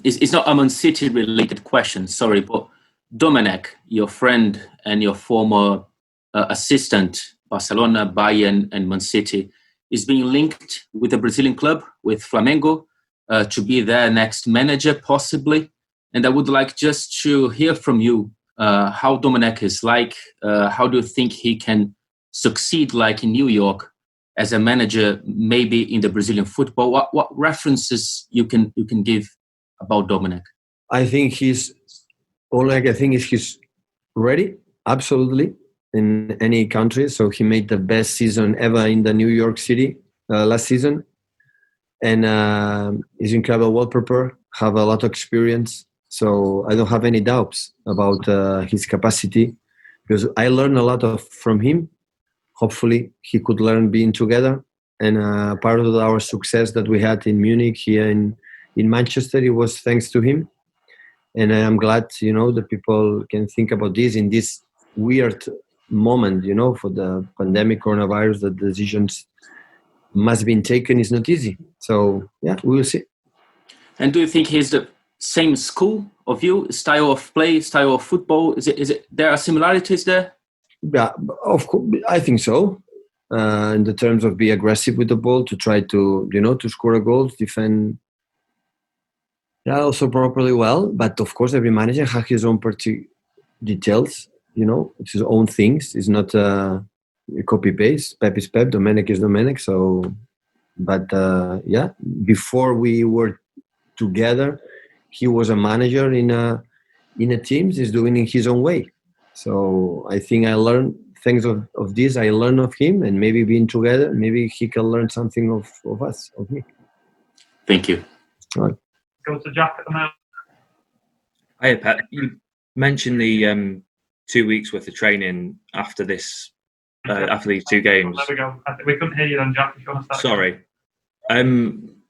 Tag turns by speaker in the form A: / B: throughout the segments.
A: It's not a Man City related question, sorry, but Dominic, your friend and your former assistant, Barcelona, Bayern, and Man City, is being linked with a Brazilian club, with Flamengo, to be their next manager, possibly. And I would like just to hear from you how Dominic is like. How do you think he can succeed, like in New York, as a manager, maybe in the Brazilian football? What references you can give about Dominic?
B: I think he's ready, absolutely, in any country. So he made the best season ever in the New York City last season, and he's incredible, well prepared, have a lot of experience. So I don't have any doubts about his capacity, because I learned a lot from him. Hopefully he could learn being together. And part of our success that we had in Munich, here in Manchester, it was thanks to him. And I'm glad, that people can think about this in this weird moment, for the pandemic coronavirus, the decisions must be taken. Is not easy. So, yeah, we will see.
A: And do you think he's the same school of you, style of play, style of football? Is it there are similarities there?
B: Yeah, of course, I think so. In the terms of be aggressive with the ball, to try to, to score a goal, defend, also properly well. But of course, every manager has his own details. It's his own things. It's not a copy paste. Pep is Pep. Domenic is Domenic. So, but before we were together, he was a manager in a team. He's doing it his own way. So I think I learned things of this. I learned of him, and maybe being together, maybe he can learn something of us, of me.
A: Thank you.
B: All right.
C: Go to Jack at the moment.
D: Hi, Pep. You mentioned the 2 weeks worth of training after this, after these two games.
C: There we go. We couldn't hear you then, Jack. If you want to start.
D: Sorry.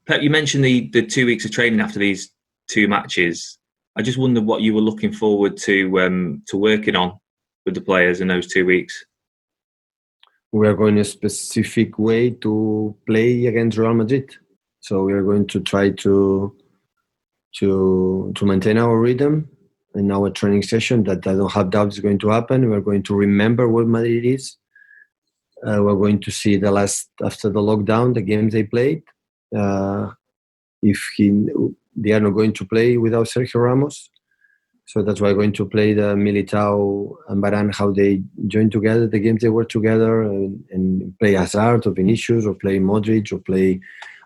D: Pep, you mentioned the 2 weeks of training after these two matches. I just wondered what you were looking forward to working on with the players in those 2 weeks.
B: We are going a specific way to play against Real Madrid. So we are going to try to maintain our rhythm in our training session. That I don't have doubts is going to happen. We are going to remember what Madrid is. We're going to see after the lockdown, the games they played. They are not going to play without Sergio Ramos. So that's why we're going to play the Militao and Varane, how they joined together, the games they were together, and play Hazard or Vinicius, or play Modric, or play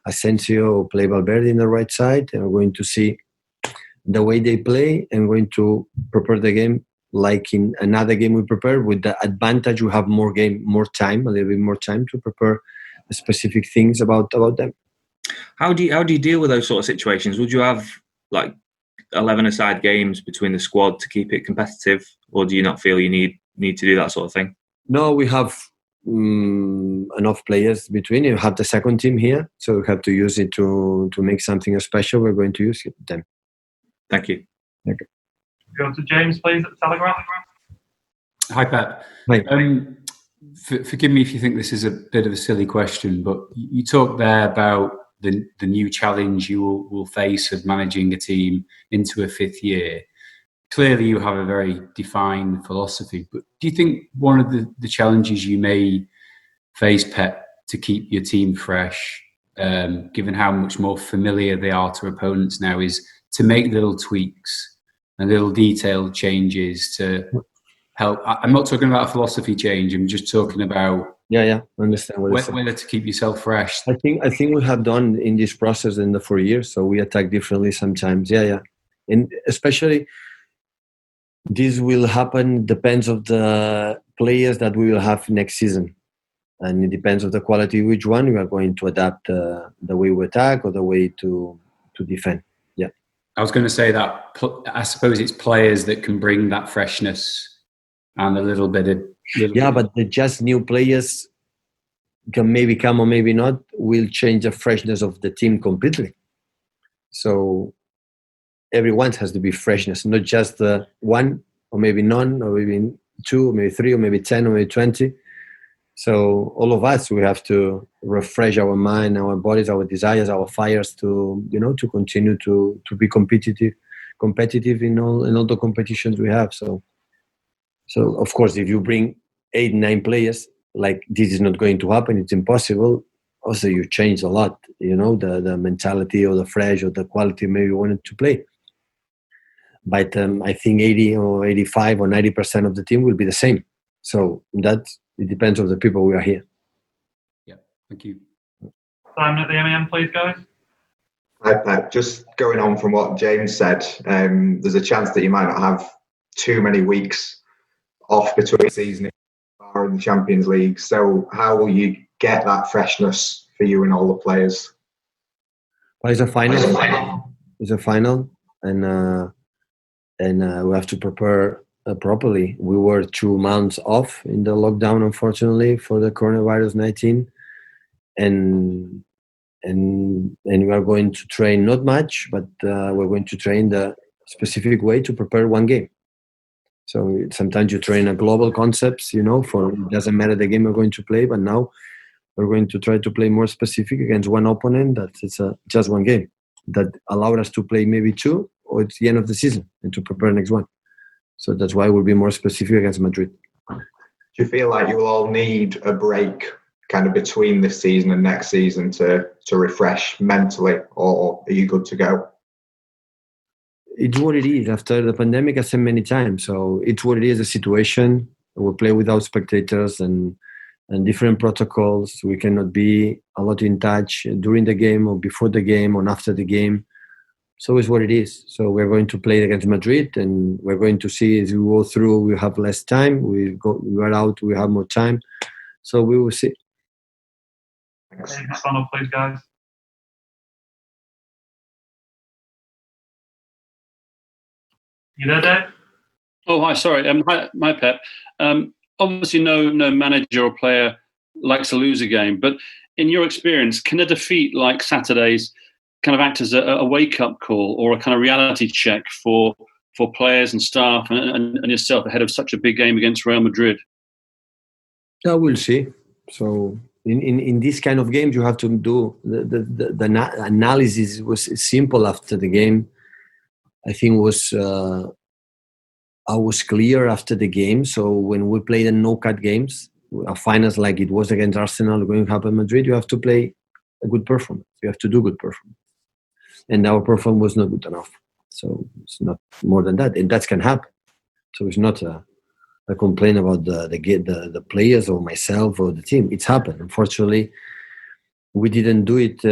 B: Asensio, or play Valverde in the right side. And we're going to see the way they play, and going to prepare the game like in another game we prepared, with the advantage we have a little bit more time to prepare specific things about them.
D: How do you deal with those sort of situations? Would you have 11-a-side games between the squad to keep it competitive, or do you not feel you need to do that sort of thing?
B: No, we have enough players between. You have the second team here, so we have to use it to make something special. We're going to use them.
D: Thank you.
B: Okay.
C: Go to James, please, at the Telegraph.
E: Hi, Pep.
B: Hi.
E: Forgive me if you think this is a bit of a silly question, but you talked there about the new challenge you will face of managing a team into a fifth year. Clearly, you have a very defined philosophy, but do you think one of the challenges you may face, Pep, to keep your team fresh, given how much more familiar they are to opponents now, is to make little tweaks and little detailed changes to help? I'm not talking about a philosophy change. I'm just talking about
B: I understand what
E: whether to keep yourself fresh.
B: I think we have done in this process in the 4 years, so we attack differently sometimes. And especially this will happen, depends of the players that we will have next season, and it depends of the quality of which one we are going to adapt the way we attack or the way to defend.
E: I was going to say that I suppose it's players that can bring that freshness and a little bit of...
B: but the just new players can maybe come or maybe not, will change the freshness of the team completely. So everyone has to be freshness, not just one or maybe none or maybe two or maybe three or maybe 10 or maybe 20. So all of us, we have to refresh our mind, our bodies, our desires, our fires to to continue to be competitive in all the competitions we have. So of course, if you bring 8-9 players, like this is not going to happen. It's impossible. Also, you change a lot. The mentality or the fresh or the quality maybe you wanted to play. But I think 80 or 85 or 90% of the team will be the same. So it depends on the people we are here.
E: Yeah, thank you.
C: Simon at the MEM, please, guys.
F: Hi, Pep. Just going on from what James said, there's a chance that you might not have too many weeks off between season in the Champions League. So how will you get that freshness for you and all the players?
B: Well, it's a final. It's a final, and we have to prepare properly. We were 2 months off in the lockdown, unfortunately, for the coronavirus 19, and we are going to train not much, but we're going to train the specific way to prepare one game. So sometimes you train a global concepts, for it doesn't matter the game we're going to play, but now we're going to try to play more specific against one opponent that it's just one game that allowed us to play maybe 2 or it's the end of the season and to prepare next one. So that's why we'll be more specific against Madrid.
F: Do you feel like you will all need a break kind of between this season and next season to refresh mentally, or are you good to go?
B: It's what it is. After the pandemic, I said many times. So it's what it is, the situation. We play without spectators and different protocols. We cannot be a lot in touch during the game or before the game or after the game. So it's what it is. So we're going to play against Madrid, and we're going to see as we go through, we have less time. We are out, we have more time. So we will see.
C: Thanks. Donald, please, guys. You there, Dave?
G: Oh, hi. Sorry. Hi, Pep. Obviously, no manager or player likes to lose a game. But in your experience, can a defeat like Saturday's kind of act as a wake-up call or a kind of reality check for players and staff and yourself ahead of such a big game against Real Madrid?
B: Yeah, we'll see. So in this kind of games, you have to do the analysis was simple after the game. I think I was clear after the game. So when we play the no-cut games, finals like it was against Arsenal going to happen Madrid, you have to play a good performance. You have to do good performance. And our performance was not good enough. So it's not more than that. And that can happen. So it's not a complaint about the players or myself or the team. It's happened. Unfortunately, we didn't do it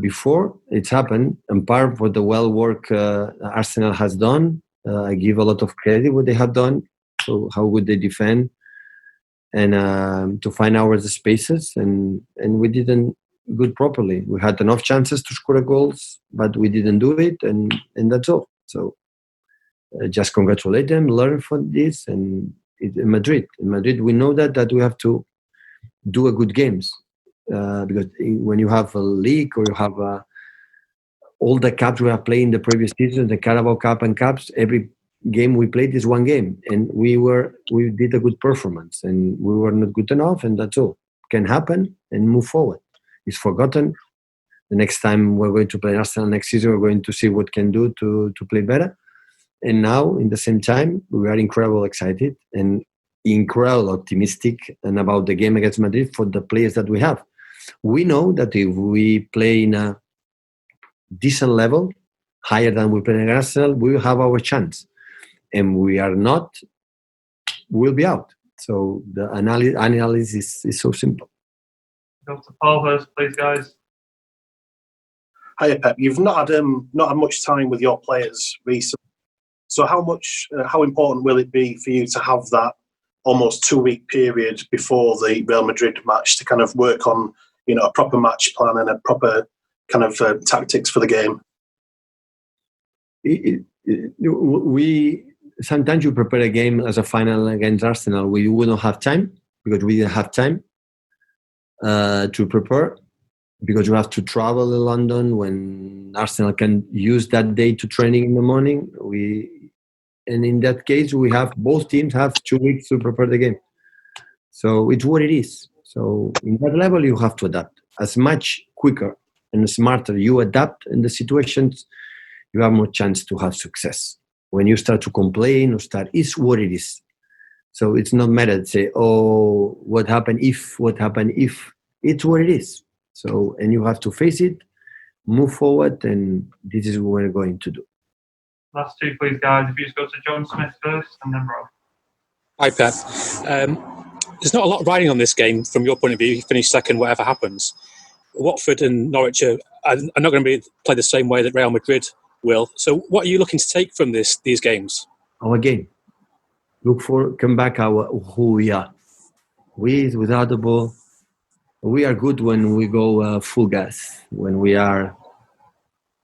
B: before. It's happened. And part of the well work Arsenal has done, I give a lot of credit what they have done. So how would they defend and to find our spaces, and we didn't good properly. We had enough chances to score goals, but we didn't do it, and that's all. So just congratulate them, learn from this, and in Madrid, we know that we have to do a good games because when you have a league or you have all the cups we have played in the previous season, the Carabao Cup and cups, every game we played is one game, and we did a good performance, and we were not good enough, and that's all. Can happen and move forward. It's forgotten. The next time we're going to play Arsenal next season, we're going to see what can do to play better. And now, in the same time, we are incredibly excited and incredibly optimistic and about the game against Madrid for the players that we have. We know that if we play in a decent level, higher than we play against Arsenal, we will have our chance. And we are not, we'll be out. So the analysis is so simple.
C: Go to Paul first, please, guys.
H: Hiya, Pep. You've not had much time with your players recently. So how important will it be for you to have that almost 2-week period before the Real Madrid match to kind of work on, a proper match plan and a proper kind of tactics for the game?
B: Sometimes you prepare a game as a final against Arsenal where you will not have time because we didn't have time to prepare because you have to travel to London when Arsenal can use that day to training in the morning. And in that case, both teams have 2 weeks to prepare the game. So it's what it is. So in that level, you have to adapt. As much quicker and smarter you adapt in the situations, you have more chance to have success. When you start to complain or it's what it is. So it's not matter to say, oh, what happened if? It's what it is. So, and you have to face it, move forward, and this is what we're going to do.
C: Last two, please, guys. If you just go to John Smith first, and then Rob.
I: Hi, Pep. There's not a lot riding on this game from your point of view. You finish second, whatever happens. Watford and Norwich are not going to play the same way that Real Madrid will. So what are you looking to take from these games?
B: Our game. Come back who we are. Without the ball, we are good when we go full gas. When we are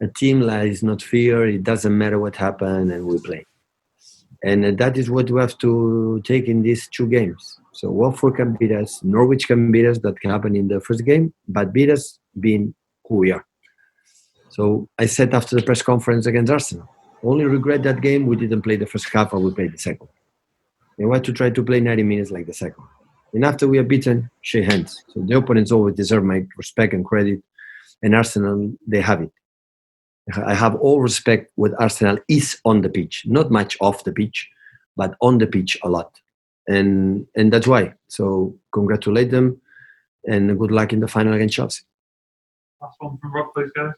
B: a team that is not fear, it doesn't matter what happened, and we play. And that is what we have to take in these two games. So Watford can beat us, Norwich can beat us, that can happen in the first game, but beat us being who we are. So I said after the press conference against Arsenal, only regret that game we didn't play the first half and we played the second. We want to try to play 90 minutes like the second. And after we are beaten, shake hands. So the opponents always deserve my respect and credit. And Arsenal, they have it. I have all respect what Arsenal is on the pitch. Not much off the pitch, but on the pitch a lot. And that's why. So congratulate them and good luck in the final against Chelsea.
C: Last one from Rob, please, guys.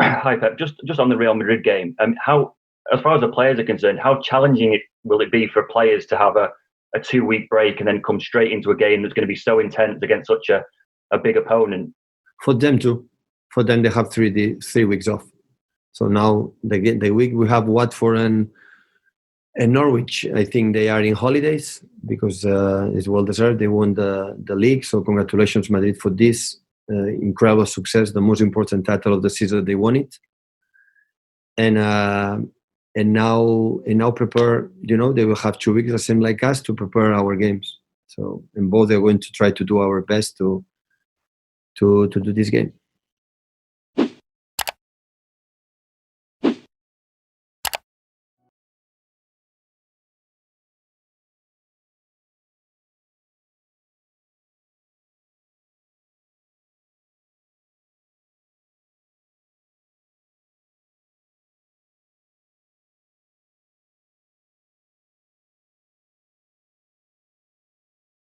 J: Hi, Pep. Just on the Real Madrid game, how, as far as the players are concerned, how challenging will it be for players to have a 2-week break and then come straight into a game that's going to be so intense against such a big opponent?
B: For them too. For them, they have 3 weeks off. So now the week we have Watford and Norwich. I think they are in holidays because it's well deserved. They won the league. So congratulations, Madrid, for this incredible success. The most important title of the season. They won it. And now prepare. They will have 2 weeks, the same like us, to prepare our games. So in both, they're going to try to do our best to do this game.